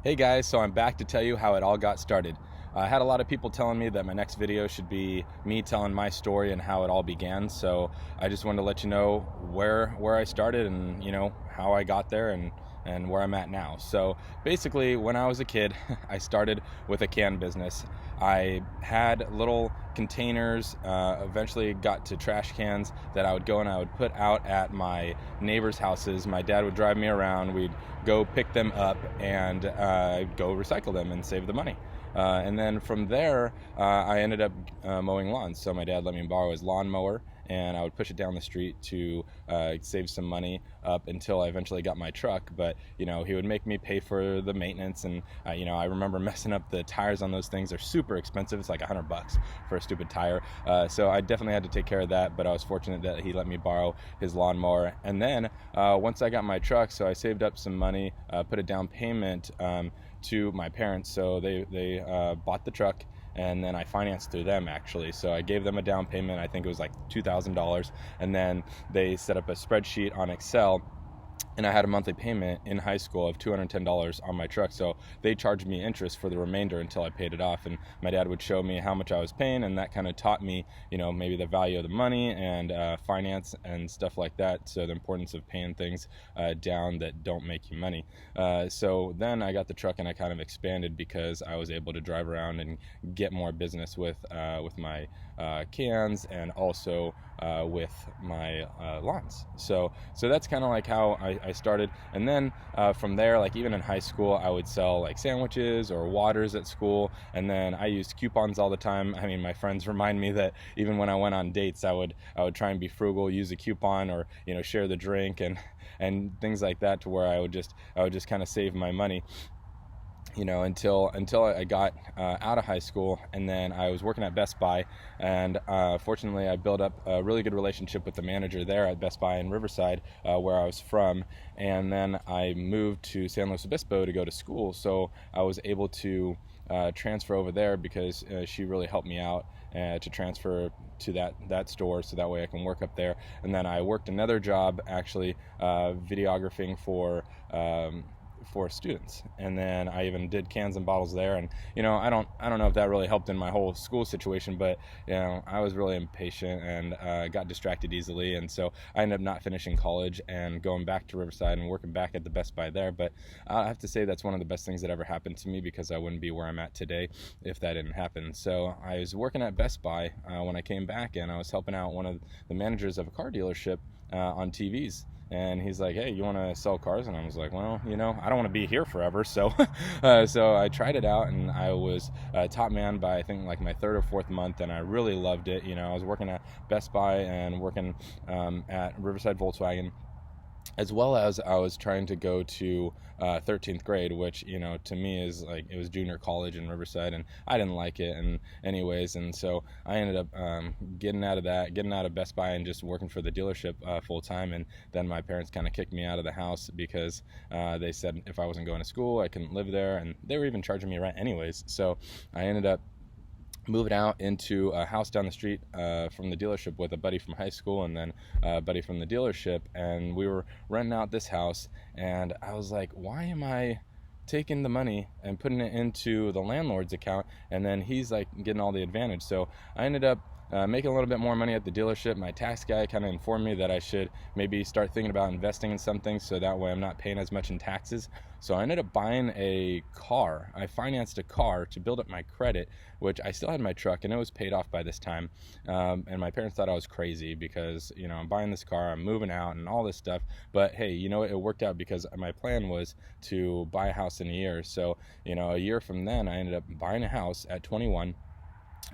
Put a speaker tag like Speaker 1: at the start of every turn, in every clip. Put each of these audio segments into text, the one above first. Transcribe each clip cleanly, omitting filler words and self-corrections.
Speaker 1: Hey guys, so I'm back to tell you how it all got started. I had a lot of people telling me that my next video should be me telling my story and how it all began. So I just wanted to let you know where I started and how I got there and where I'm at now. So basically, when I was a kid, I started with a can business. I had little containers, eventually got to trash cans that I would go and I would put out at my neighbors' houses. My dad would drive me around. We'd go pick them up and go recycle them and save the money. And then from there, I ended up mowing lawns. So my dad let me borrow his lawnmower, and I would push it down the street to save some money up until I eventually got my truck. But he would make me pay for the maintenance, and I remember messing up the tires on those things. They're super expensive. It's like $100 for a stupid tire. So I definitely had to take care of that. But I was fortunate that he let me borrow his lawnmower. And then once I got my truck, so I saved up some money, put a down payment to my parents, so they bought the truck, and then I financed through them actually. So I gave them a down payment. I think it was like $2,000, and then they set up a spreadsheet on Excel, and I had a monthly payment in high school of $210 on my truck. So they charged me interest for the remainder until I paid it off. And my dad would show me how much I was paying, and that kind of taught me, maybe the value of the money and finance and stuff like that. So the importance of paying things down that don't make you money. So then I got the truck, and I kind of expanded because I was able to drive around and get more business with my cans, and also with my lawns. So that's kind of like how I started. And then from there, like even in high school, I would sell like sandwiches or waters at school. And then I used coupons all the time. I mean, my friends remind me that even when I went on dates, I would try and be frugal, use a coupon, or share the drink and things like that, to where I would just kind of save my money. Until I got out of high school, and then I was working at Best Buy, and fortunately I built up a really good relationship with the manager there at Best Buy in Riverside, where I was from. And then I moved to San Luis Obispo to go to school, so I was able to transfer over there because she really helped me out to transfer to that store, so that way I can work up there. And then I worked another job, actually videographing for students, and then I even did cans and bottles there. And I don't know if that really helped in my whole school situation, but I was really impatient and got distracted easily, and so I ended up not finishing college and going back to Riverside and working back at the Best Buy there. But I have to say that's one of the best things that ever happened to me, because I wouldn't be where I'm at today if that didn't happen. So I was working at Best Buy when I came back, and I was helping out one of the managers of a car dealership on TVs. And he's like, hey, you want to sell cars? And I was like, well, I don't want to be here forever. So so I tried it out, and I was top man by, I think, like my third or fourth month, and I really loved it. I was working at Best Buy and working at Riverside Volkswagen, as well as I was trying to go to 13th grade, which to me is like, it was junior college in Riverside, and I didn't like it. And anyways, and so I ended up getting out of Best Buy and just working for the dealership full time. And then my parents kind of kicked me out of the house because they said if I wasn't going to school, I couldn't live there, and they were even charging me rent anyways. So I ended up moving out into a house down the street from the dealership with a buddy from high school, and then a buddy from the dealership, and we were renting out this house. And I was like, why am I taking the money and putting it into the landlord's account, and then he's like getting all the advantage? So I ended up making a little bit more money at the dealership. My tax guy kind of informed me that I should maybe start thinking about investing in something, so that way I'm not paying as much in taxes. So I ended up buying a car. I financed a car to build up my credit, which I still had my truck, and it was paid off by this time. And my parents thought I was crazy because, I'm buying this car, I'm moving out and all this stuff. But hey, it worked out, because my plan was to buy a house in a year. So, a year from then, I ended up buying a house at 21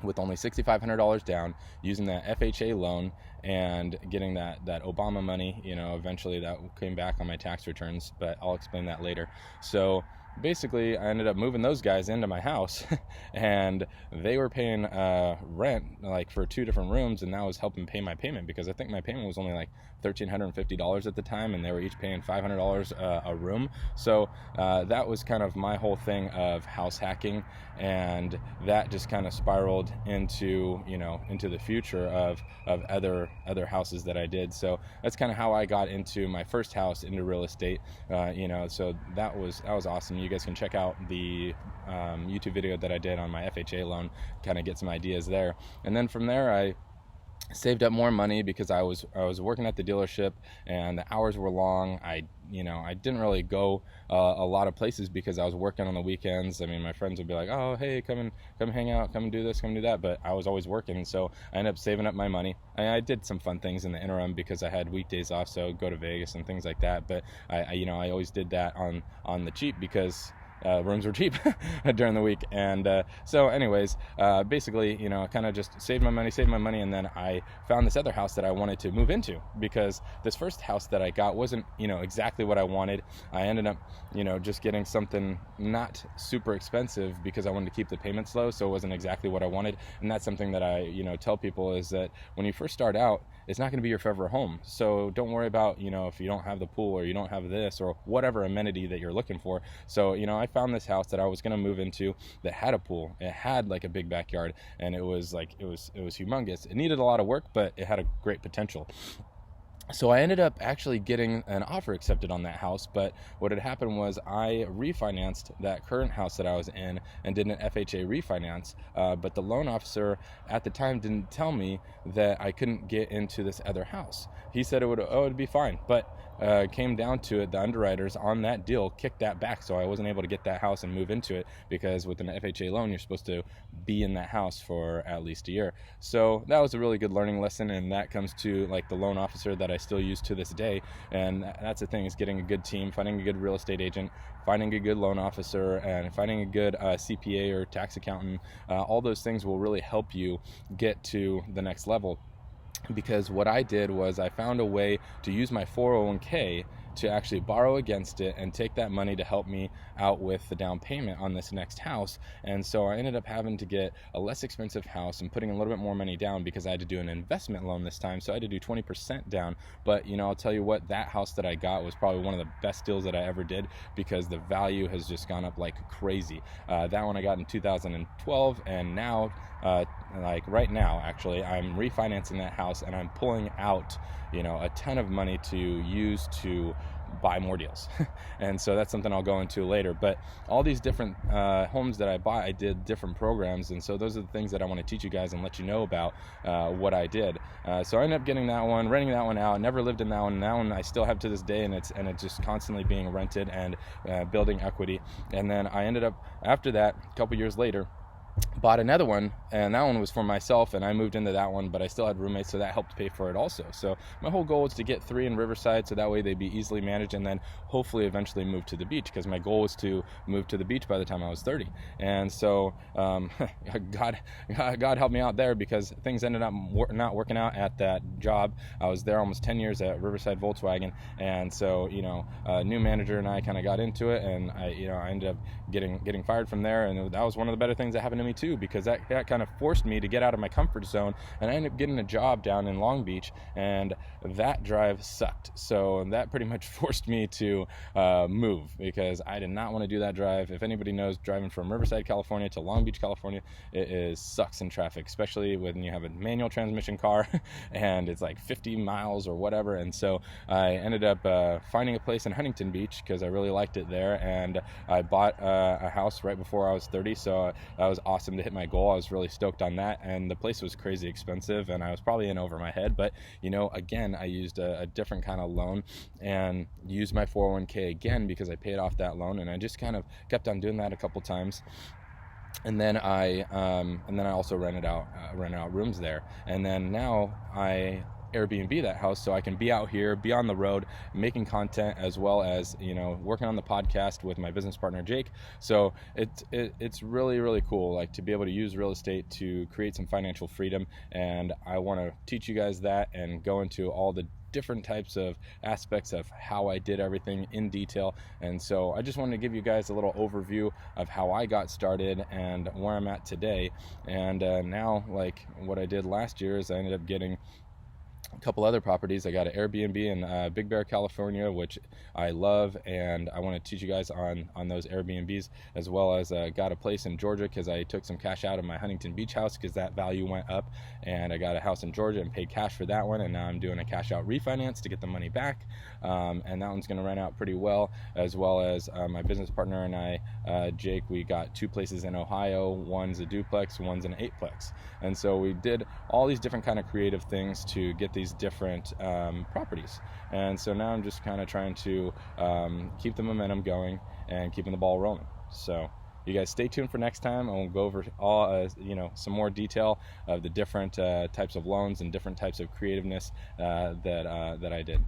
Speaker 1: with only $6,500 down, using that FHA loan and getting that Obama money. Eventually that came back on my tax returns, but I'll explain that later. So basically I ended up moving those guys into my house and they were paying rent like for 2 different rooms, and that was helping pay my payment, because I think my payment was only like $1,350 at the time, and they were each paying $500 a room. So that was kind of my whole thing of house hacking, and that just kind of spiraled into the future of other other houses that I did. So that's kind of how I got into my first house into real estate. So that was awesome. You guys can check out the YouTube video that I did on my FHA loan, kind of get some ideas there. And then from there, I saved up more money because I was working at the dealership and the hours were long. I didn't really go a lot of places because I was working on the weekends. I mean, my friends would be like, oh, hey, come hang out, come do this, come do that. But I was always working. So I ended up saving up my money. I did some fun things in the interim because I had weekdays off. So I'd go to Vegas and things like that. But I always did that on the cheap because rooms were cheap during the week. And so anyways, basically, I kind of just saved my money, and then I found this other house that I wanted to move into because this first house that I got wasn't, exactly what I wanted. I ended up, just getting something not super expensive because I wanted to keep the payments low, so it wasn't exactly what I wanted. And that's something that I, tell people is that when you first start out, it's not going to be your forever home. So don't worry about, if you don't have the pool or you don't have this or whatever amenity that you're looking for. So, I found this house that I was going to move into that had a pool. It had like a big backyard, and it was humongous. It needed a lot of work, but it had a great potential. So I ended up actually getting an offer accepted on that house, but what had happened was I refinanced that current house that I was in and did an FHA refinance, but the loan officer at the time didn't tell me that I couldn't get into this other house. He said it'd be fine, but came down to it, the underwriters on that deal kicked that back, so I wasn't able to get that house and move into it because with an FHA loan, you're supposed to be in that house for at least a year. So that was a really good learning lesson, and that comes to like the loan officer that I still use to this day. And that's the thing, is getting a good team, finding a good real estate agent, finding a good loan officer, and finding a good CPA or tax accountant. All those things will really help you get to the next level. Because what I did was I found a way to use my 401k to actually borrow against it and take that money to help me out with the down payment on this next house. And so I ended up having to get a less expensive house and putting a little bit more money down because I had to do an investment loan this time. So I had to do 20% down. But I'll tell you what, that house that I got was probably one of the best deals that I ever did because the value has just gone up like crazy. That one I got in 2012, and now right now actually I'm refinancing that house and I'm pulling out a ton of money to use to buy more deals. And so that's something I'll go into later. But all these different homes that I bought, I did different programs, and so those are the things that I want to teach you guys and let you know about what I did. So I ended up getting that one, renting that one out. Never lived in that one. That one I still have to this day, and it's just constantly being rented and building equity. And then I ended up, after that, a couple years later, bought another one, and that one was for myself, and I moved into that one, but I still had roommates, so that helped pay for it also. So my whole goal is to get 3 in Riverside, so that way they'd be easily managed, and then hopefully eventually move to the beach, because my goal was to move to the beach by the time I was 30. And so God helped me out there, because things ended up not working out at that job. I was there almost 10 years at Riverside Volkswagen, and so a new manager and I kind of got into it, and I ended up getting fired from there, and that was one of the better things that happened to me too, because that kind of forced me to get out of my comfort zone, and I ended up getting a job down in Long Beach, and that drive sucked. So that pretty much forced me to move, because I did not want to do that drive. If anybody knows, driving from Riverside, California to Long Beach, California, it sucks in traffic, especially when you have a manual transmission car and it's like 50 miles or whatever. And so I ended up finding a place in Huntington Beach because I really liked it there, and I bought a house right before I was 30, so that was awesome to hit my goal. I was really stoked on that, and the place was crazy expensive, and I was probably in over my head, but again, I used a different kind of loan and used my 401k again because I paid off that loan, and I just kind of kept on doing that a couple times. And then I also rented out rooms there, and then now I Airbnb that house so I can be out here, be on the road, making content, as well as working on the podcast with my business partner Jake. So it's really, really cool, like, to be able to use real estate to create some financial freedom, and I want to teach you guys that and go into all the different types of aspects of how I did everything in detail. And so I just wanted to give you guys a little overview of how I got started and where I'm at today. And now, like, what I did last year is I ended up getting a couple other properties. I got an Airbnb in Big Bear, California, which I love, and I want to teach you guys on those Airbnbs, as well as got a place in Georgia because I took some cash out of my Huntington Beach house because that value went up, and I got a house in Georgia and paid cash for that one, and now I'm doing a cash out refinance to get the money back, and that one's going to run out pretty well, as well as my business partner and I, Jake, we got 2 places in Ohio. One's a duplex, one's an 8-plex, and so we did all these different kind of creative things to get these different properties. And so now I'm just kind of trying to keep the momentum going and keeping the ball rolling. So you guys stay tuned for next time, and we'll go over all some more detail of the different types of loans and different types of creativeness that I did.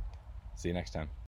Speaker 1: See you next time.